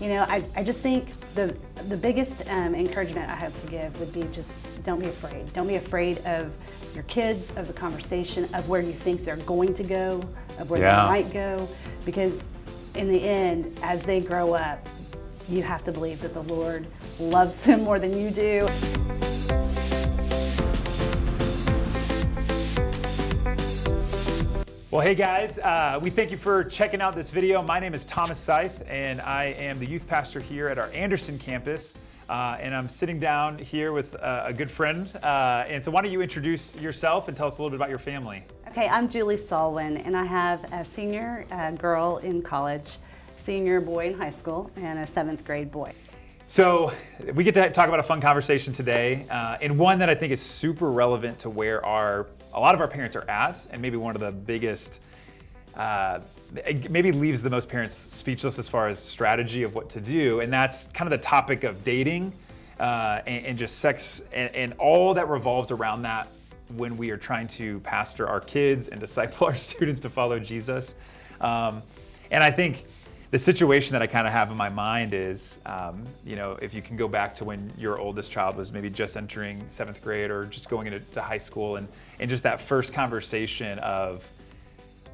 I just think the biggest encouragement I have to give would be just don't be afraid. Don't be afraid of your kids, of the conversation, of where you think they're going to go, of where they might go, because in the end, as they grow up, you have to believe that the Lord loves them more than you do. Well, hey guys, we thank you for checking out this video. My name is Thomas Seith, and I am the youth pastor here at our Anderson campus. And I'm sitting down here with a good friend. And so why don't you introduce yourself and tell us a little bit about your family? Okay, I'm Julie Salwen, and I have a senior girl in college, senior boy in high school, and a 7th grade boy. So we get to talk about a fun conversation today, and one that I think is super relevant to where a lot of our parents are at, and maybe one of the biggest, maybe leaves the most parents speechless as far as strategy of what to do, and that's kind of the topic of dating and just sex and all that revolves around that when we are trying to pastor our kids and disciple our students to follow Jesus. And I think the situation that I kind of have in my mind is, if you can go back to when your oldest child was maybe just entering 7th grade or just going into high school, and just that first conversation of,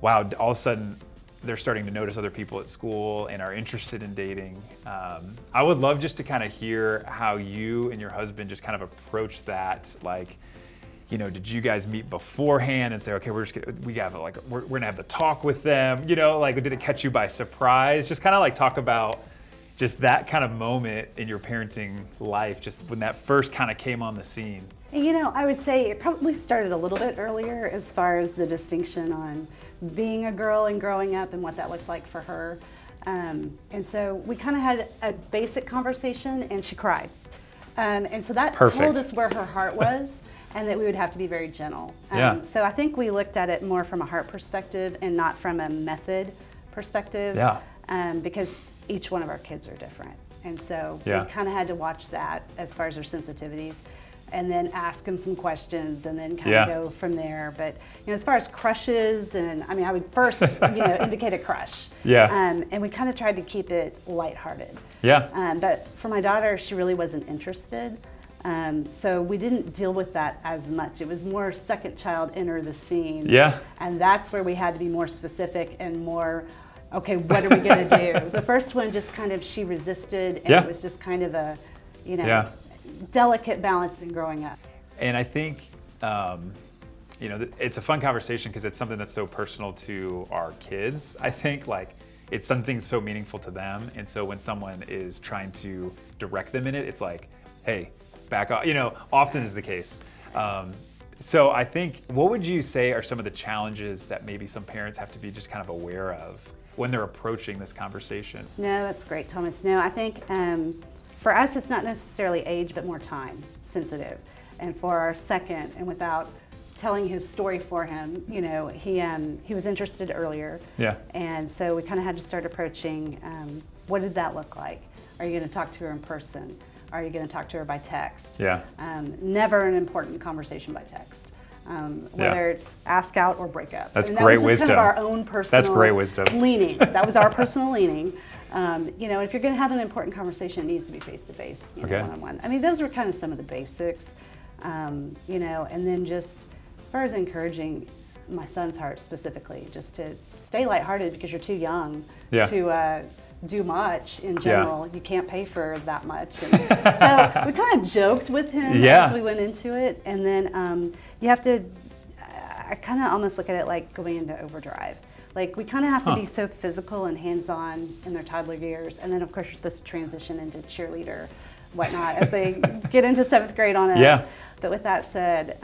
wow, all of a sudden they're starting to notice other people at school and are interested in dating. I would love just to kind of hear how you and your husband just kind of approach that. Like, did you guys meet beforehand and say, okay, we're gonna have the talk with them? Did it catch you by surprise? Just kind of like talk about just that kind of moment in your parenting life, just when that first kind of came on the scene. I would say it probably started a little bit earlier as far as the distinction on being a girl and growing up and what that looked like for her. And so we kind of had a basic conversation, and she cried. And so that told us where her heart was. And that we would have to be very gentle. So I think we looked at it more from a heart perspective and not from a method perspective. Because each one of our kids are different. And so we kind of had to watch that as far as their sensitivities, and then ask them some questions, and then kind of go from there. But as far as crushes, and I would first indicate a crush. And we kind of tried to keep it lighthearted. But for my daughter, she really wasn't interested. So we didn't deal with that as much. It was more second child enter the scene. And that's where we had to be more specific and more, okay, what are we going to do? The first one just kind of, she resisted, and it was just kind of a, delicate balance in growing up. And I think, it's a fun conversation because it's something that's so personal to our kids. I think it's something so meaningful to them. And so when someone is trying to direct them in it, it's like, hey, back off, often is the case. So I think, what would you say are some of the challenges that maybe some parents have to be just kind of aware of when they're approaching this conversation? No, that's great, Thomas. No, I think for us, it's not necessarily age, but more time sensitive. And for our second, and without telling his story for him, he was interested earlier. And so we kind of had to start approaching, what did that look like? Are you going to talk to her in person? Are you going to talk to her by text? Never an important conversation by text. Whether it's ask out or break up. That's great wisdom. Kind of our own personal. That's great wisdom. Leaning. That was our personal leaning. If you're going to have an important conversation, it needs to be face to face, one-on-one. Those were kind of some of the basics. And then just as far as encouraging my son's heart specifically, just to stay lighthearted because you're too young to do much in general. You can't pay for that much. And so we kind of joked with him as we went into it. And then you have to, I kind of almost look at it like going into overdrive. Like we kind of have to be so physical and hands-on in their toddler years. And then of course you're supposed to transition into cheerleader, whatnot, as they get into 7th grade on it. But with that said,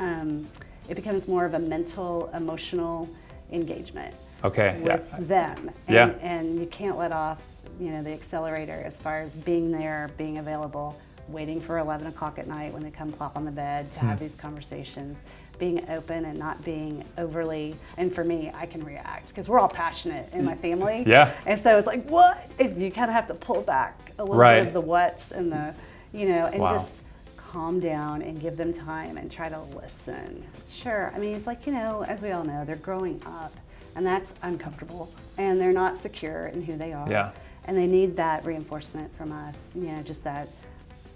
it becomes more of a mental, emotional engagement with them. And you can't let off the accelerator as far as being there, being available, waiting for 11 o'clock at night when they come plop on the bed to have these conversations, being open and not being overly, and for me, I can react because we're all passionate in my family. And so it's like, what? And you kind of have to pull back a little bit of the what's and the, and just calm down and give them time and try to listen. Sure, it's like, as we all know, they're growing up and that's uncomfortable and they're not secure in who they are. and they need that reinforcement from us, just that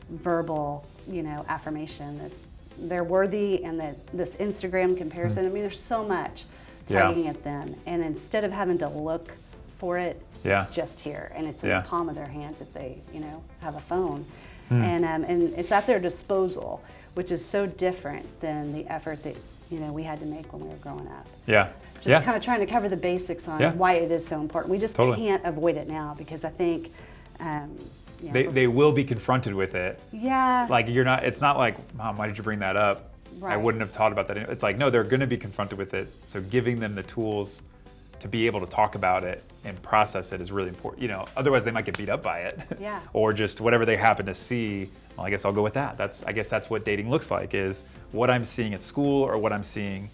verbal, affirmation that they're worthy, and that this Instagram comparison, I mean, there's so much targeting at them, and instead of having to look for it, it's just here, and it's in the palm of their hands if they, have a phone, and it's at their disposal, which is so different than the effort that we had to make when we were growing up. Just kind of trying to cover the basics on why it is so important. We just can't avoid it now, because I think they will be confronted with it. Like it's not like, Mom, why did you bring that up? I wouldn't have thought about that. It's like, no, they're going to be confronted with it. So giving them the tools to be able to talk about it and process it is really important. Otherwise they might get beat up by it. Or just whatever they happen to see. Well, I guess I'll go with that. I guess that's what dating looks like, is what I'm seeing at school or what I'm seeing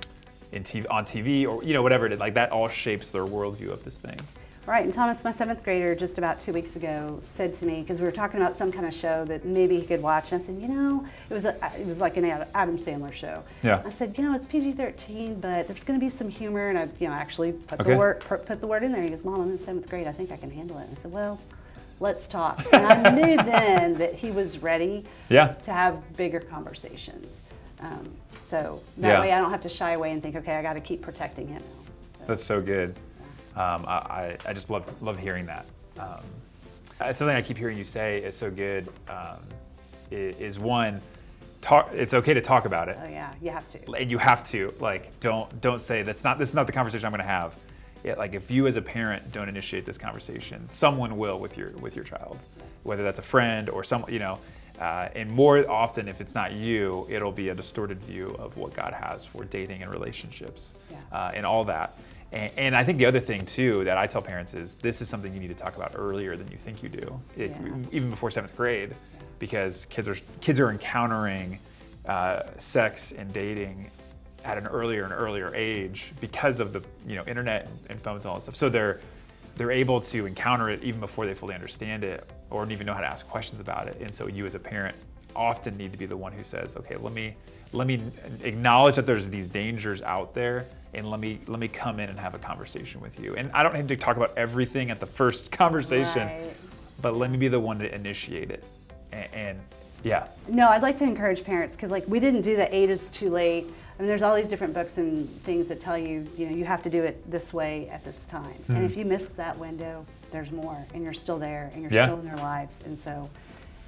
on TV or whatever it is. Like, that all shapes their worldview of this thing. Right, and Thomas, my 7th grader, just about 2 weeks ago, said to me, because we were talking about some kind of show that maybe he could watch, and I said, it was like an Adam Sandler show. I said, it's PG-13, but there's going to be some humor, and I, actually put the word in there. He goes, Mom, I'm in 7th grade. I think I can handle it. And I said, well, let's talk. And I knew then that he was ready to have bigger conversations. So that way I don't have to shy away and think, okay, I got to keep protecting him. That's so good. I just love hearing that. It's something I keep hearing you say is so good. Is one, it's okay to talk about it. Oh yeah, you have to. And you have to, don't say this is not the conversation I'm going to have. Like, if you as a parent don't initiate this conversation, someone will with your child, whether that's a friend or someone, and more often, if it's not you, it'll be a distorted view of what God has for dating and relationships, and all that. And I think the other thing too that I tell parents is, this is something you need to talk about earlier than you think you do, even before 7th grade, because kids are encountering sex and dating at an earlier and earlier age because of the internet and phones and all that stuff. So they're able to encounter it even before they fully understand it or even know how to ask questions about it. And so you as a parent often need to be the one who says, okay, let me acknowledge that there's these dangers out there, and let me come in and have a conversation with you. And I don't need to talk about everything at the first conversation, but let me be the one to initiate it. And No, I'd like to encourage parents, because we didn't do the 8 is too late. I mean, there's all these different books and things that tell you, you have to do it this way at this time. And if you miss that window, there's more, and you're still there, and you're still in their lives. And so,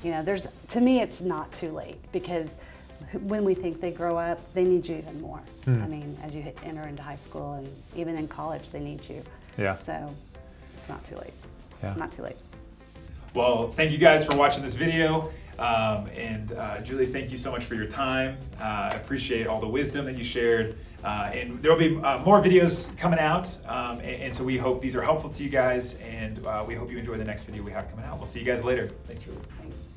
to me, it's not too late, because when we think they grow up, they need you even more. I mean, as you enter into high school and even in college, they need you. So it's not too late. Not too late. Well, thank you guys for watching this video. And Julie, thank you so much for your time. I appreciate all the wisdom that you shared. And there will be more videos coming out. And so we hope these are helpful to you guys. And we hope you enjoy the next video we have coming out. We'll see you guys later. Thanks, Julie. Thanks.